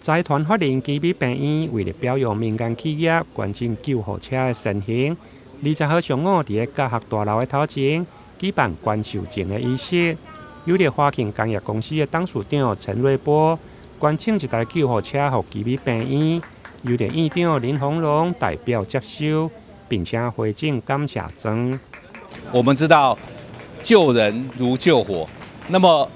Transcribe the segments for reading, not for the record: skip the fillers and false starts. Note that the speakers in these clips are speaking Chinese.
财团法人基美病院为了表扬民间企业关心救护车的盛行，20号上午伫个教学大楼的头前举办关受证的仪式。由着华庆工业公司的董事长陈瑞波捐赠一台救护车给基美病院，由着院长林鸿龙代表接收，并且回敬感谢状。我们知道救人如救火，那么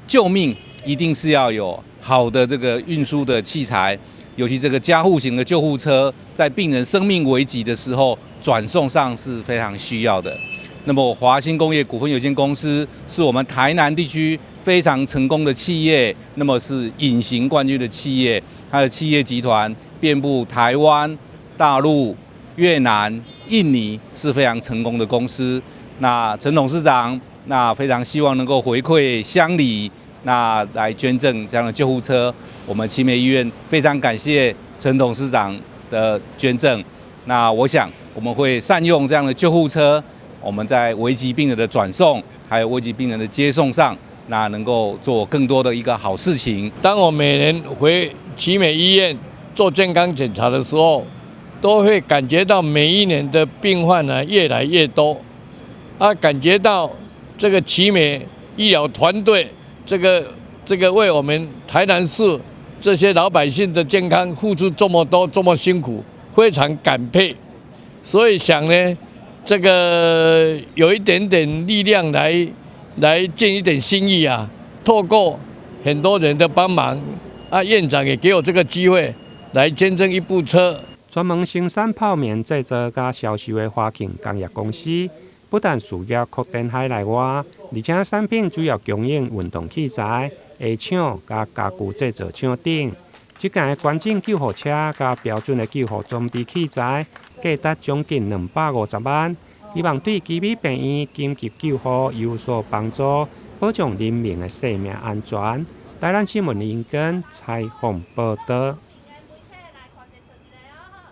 救命一定是要有好的这个运输的器材，尤其这个加护型的救护车，在病人生命危急的时候转送上是非常需要的。那么华新工业股份有限公司是我们台南地区非常成功的企业，那么是隐形冠军的企业，它的企业集团遍布台湾、大陆、越南、印尼，是非常成功的公司。那陈董事长那非常希望能够回馈乡里，那来捐赠这样的救护车。我们奇美医院非常感谢陈董事长的捐赠。那我想我们会善用这样的救护车，我们在危急病人的转送，还有危急病人的接送上，那能够做更多的一个好事情。当我每年回奇美医院做健康检查的时候，都会感觉到每一年的病患呢越来越多，感觉到这个奇美医疗团队这个为我们台南市这些老百姓的健康付出这么多这么辛苦，非常感佩。所以想呢，这个有一点点力量来尽一点心意啊，透过很多人的帮忙院长也给我这个机会来捐赠一部车。专门生产泡面制作加销售的华庆工业公司，不但事业扩展海内外，而且产品主要供应运动器材、鞋厂加家具制造厂等。这间捐赠救护车加标准的救护装备器材，价值将近250万，希望对基美病院紧急救护有所帮助，保障人民的生命安全。台南新闻林根采访报道。